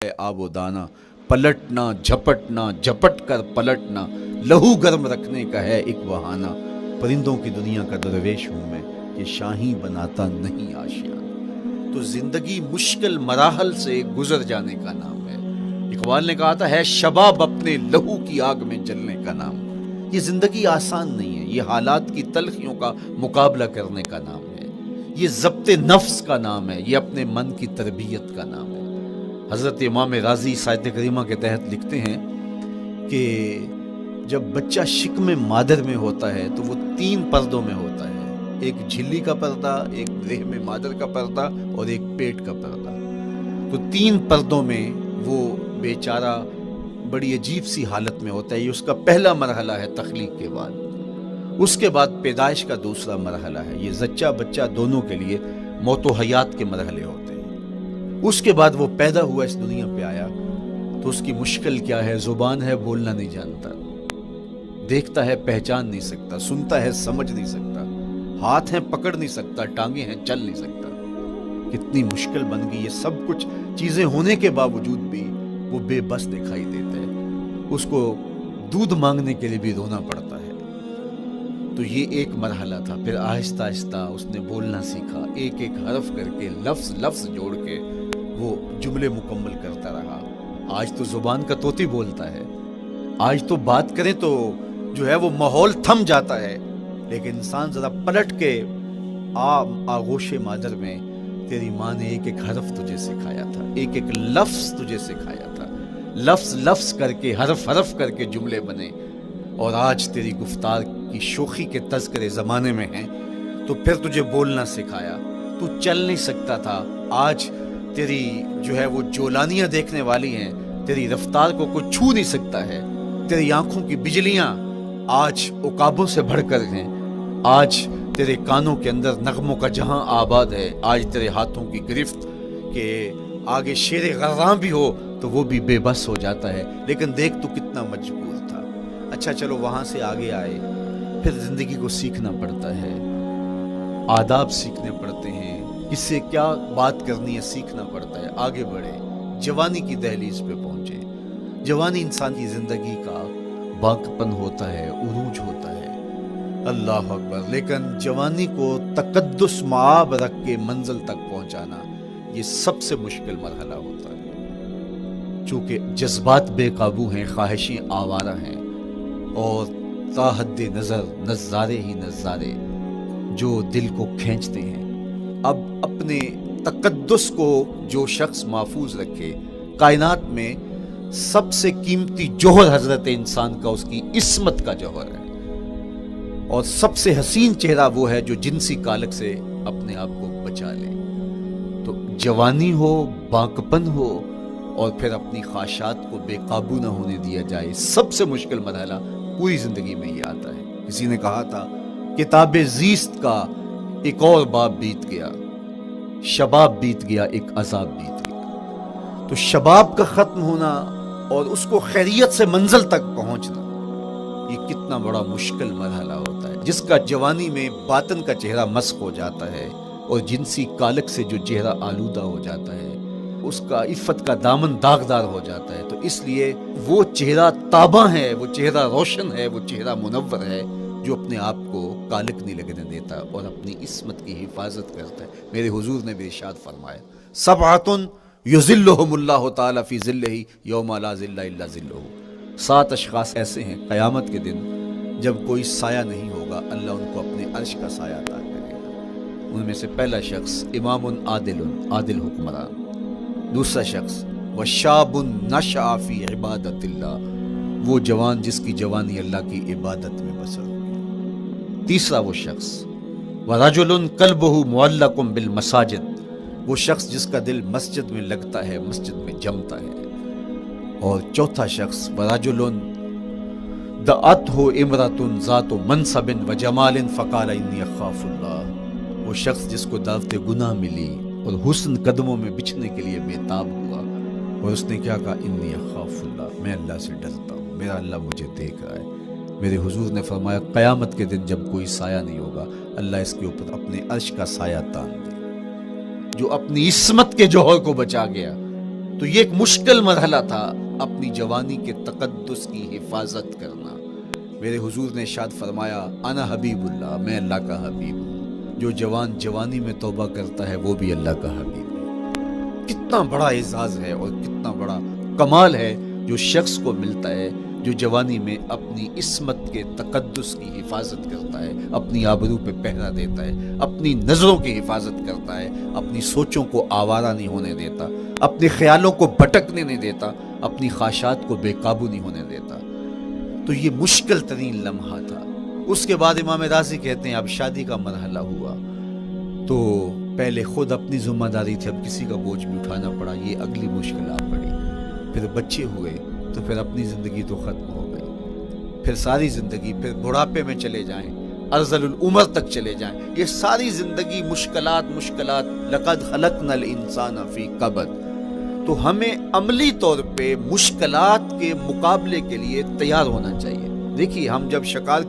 आबो दाना, पलटना झपटना झपट कर पलटना, लहू गर्म रखने का है एक बहाना। परिंदों की दुनिया का दरवेश हूँ मैं, ये शाही बनाता नहीं आशियाना। तो जिंदगी मुश्किल मराहल से गुजर जाने का नाम है। इकबाल ने कहा था, है शबाब अपने लहू की आग में जलने का नाम। ये जिंदगी आसान नहीं है, ये हालात की तलखियों का मुकाबला करने का नाम है, ये ज़ब्ते नफ्स का नाम है, ये अपने मन की तरबियत का नाम है। हज़रत इमाम राज़ी सायत करीमा के तहत लिखते हैं कि जब बच्चा शिक्म मादर में होता है तो वो 3 पर्दों में होता है, एक झिल्ली का पर्दा, एक रहम मादर का पर्दा और एक पेट का पर्दा। तो 3 पर्दों में वो बेचारा बड़ी अजीब सी हालत में होता है। ये उसका पहला मरहला है तख्लीक के बाद। उसके बाद पैदाइश का दूसरा मरहला है। ये जच्चा बच्चा दोनों के लिए मौत व हयात के मरहले होते हैं। उसके बाद वो पैदा हुआ, इस दुनिया पे आया, तो उसकी मुश्किल क्या है? ज़ुबान है, बोलना नहीं जानता, देखता है, पहचान नहीं सकता, सुनता है, समझ नहीं सकता, हाथ हैं, पकड़ नहीं सकता, टांगे हैं, चल नहीं सकता। कितनी मुश्किल बन गई। ये सब कुछ चीज़ें होने के बावजूद भी वो बेबस दिखाई देता है। उसको दूध मांगने के लिए भी रोना पड़ता है। तो ये एक मरहला था। फिर आहिस्ता आहिस्ता उसने बोलना सीखा, एक एक हरफ करके, लफ्ज़ लफ्ज़ जोड़ के वो जुमले मुकम्मल करता रहा। आज तो ज़ुबान का तोती बोलता है, आज तो बात करें तो जो है वो माहौल थम जाता है। लेकिन इंसान ज़रा पलट के आगोश मादर में तेरी माँ ने एक एक हरफ तुझे सिखाया था, एक एक लफ्ज़ तुझे सिखाया था, लफ्ज़ लफ्ज़ करके, हरफ हरफ करके जुमले बने। और आज तेरी गुफ्तार की शोखी के तज़किरे ज़माने में हैं, तो फिर तुझे बोलना सिखाया। तू चल नहीं सकता था, आज तेरी जो है वो जोलानियाँ देखने वाली हैं, तेरी रफ्तार को कोई छू नहीं सकता है। तेरी आंखों की बिजलियाँ आज उकाबों से बढ़कर हैं। आज तेरे कानों के अंदर नगमों का जहां आबाद है। आज तेरे हाथों की गिरफ्त के आगे शेर गर्रां भी हो तो वो भी बेबस हो जाता है। लेकिन देख तू कितना मजबूर था। अच्छा चलो वहां से आगे आए, फिर जिंदगी को सीखना पड़ता है, आदाब सीखने पड़ते हैं, किससे क्या बात करनी है सीखना पड़ता है। आगे बढ़े, जवानी की दहलीज पे पहुंचे। जवानी इंसान की जिंदगी का बाकपन होता है, उरूज होता है, अल्लाह अकबर। लेकिन जवानी को तकद्दुस माब रख के मंजिल तक पहुंचाना, ये सबसे मुश्किल मरहला होता है। चूँकि जज्बात बेकाबू हैं, ख्वाहिशें आवारा हैं, और ताहद्दे नज़र नज़ारे ही नज़ारे जो दिल को खींचते हैं। अब अपने तकद्दुस को जो शख्स महफूज रखे, कायनात में सबसे कीमती जौहर हजरत इंसान का उसकी इस्मत का जौहर है। और सबसे हसीन चेहरा वो है जो जिनसी कालक से अपने आप को बचा ले। तो जवानी हो, बाकपन हो, और फिर अपनी ख्वाहिशात को बेकाबू न होने दिया जाए, सबसे मुश्किल मरहला पूरी जिंदगी में ये आता है। किसी ने कहा था, किताबे ज़ीस्त का एक और बाब बीत गया, शबाब बीत गया, एक अजाब बीत गया। तो शबाब का ख़त्म होना और उसको खैरियत से मंजिल तक पहुंचना, ये कितना बड़ा मुश्किल मरहला होता है। जिसका जवानी में बातन का चेहरा मस्क हो जाता है और जिनसी कालक से जो चेहरा आलूदा हो जाता है, उसका इफ़्फ़त का दामन दागदार हो जाता है। तो इसलिए वो चेहरा ताबा है, वो चेहरा रोशन है, वो चेहरा मुनव्वर है, जो अपने आप को कालक नहीं लगने देता और अपनी इस्मत की हिफाजत करता है। मेरे हुजूर ने भी इरशाद फरमाया, सबअतुन युज़िल्लुहुमुल्लाहु तआला फी ज़िल्लिही यौमा ला ज़िल्ला इल्ला ज़िल्लुहु। 7 अशख़ास ऐसे हैं क़यामत के दिन जब कोई साया नहीं होगा, अल्लाह उनको अपने अर्श का साया अता करेगा। उनमें से पहला शख्स इमामुन आदिलुन, आदिल हुक्मरान। दूसरा शख्स वशाबुन नशअ फी इबादतिल्लाह, वो जवान जिसकी जवानी अल्लाह की इबादत में बसर हुई। तीसरा वो शख्स वरजुलुन कल्बुहु मुअल्लकुम बिल मसाजिद, वो शख्स जिसका दिल मस्जिद में लगता है, मस्जिद में जमता है। और चौथा शख्स वरजुलुन दअतहु इमरतुन ज़ातु मनसबिन व जमालिन फ़क़ाल इन्नी अख़ाफ़ुल्लाह, वो शख्स जिसको दावत गुनाह मिली और हुस्न कदमों में बिछने के लिए बेताब हुआ, और उसने क्या कहा, इन्नी अख़ाफ़ुल्लाह, मैं अल्लाह से डरता हूँ, मेरा अल्लाह मुझे देख रहा है। मेरे हुजूर ने फरमाया, क़यामत के दिन जब कोई साया नहीं होगा, अल्लाह इसके ऊपर अपने अर्श का साया तान दे। जो अपनी इस्मत के जौहर को बचा गया, تو یہ ایک مشکل مرحلہ تھا اپنی جوانی کے تقدس کی حفاظت کرنا۔ میرے حضور نے ارشاد فرمایا انا حبیب اللہ، میں اللہ کا حبیب ہوں، جو جوان جوانی میں توبہ کرتا ہے وہ بھی اللہ کا حبیب ہے۔ کتنا بڑا اعزاز ہے اور کتنا بڑا کمال ہے جو شخص کو ملتا ہے جو جوانی میں اپنی عصمت کے تقدس کی حفاظت کرتا ہے، اپنی آبرو پہ پہرا دیتا ہے، اپنی نظروں کی حفاظت کرتا ہے، اپنی سوچوں کو آوارہ نہیں ہونے دیتا، اپنے خیالوں کو بھٹکنے نہیں دیتا، اپنی خواہشات کو بے قابو نہیں ہونے دیتا۔ تو یہ مشکل ترین لمحہ تھا۔ اس کے بعد امام راضی کہتے ہیں اب شادی کا مرحلہ ہوا تو پہلے خود اپنی ذمہ داری تھی، اب کسی کا بوجھ بھی اٹھانا پڑا، یہ اگلی مشکل آ پڑی۔ پھر بچے ہوئے تو پھر اپنی زندگی تو ختم ہو گئی، پھر ساری زندگی، پھر بڑھاپے میں چلے جائیں، ارذل العمر تک چلے جائیں، یہ ساری زندگی مشکلات لقد خلقنا الانسان فی کبد۔ تو ہمیں عملی طور پہ مشکلات کے مقابلے کے لیے تیار ہونا چاہیے۔ دیکھیے ہم جب شکار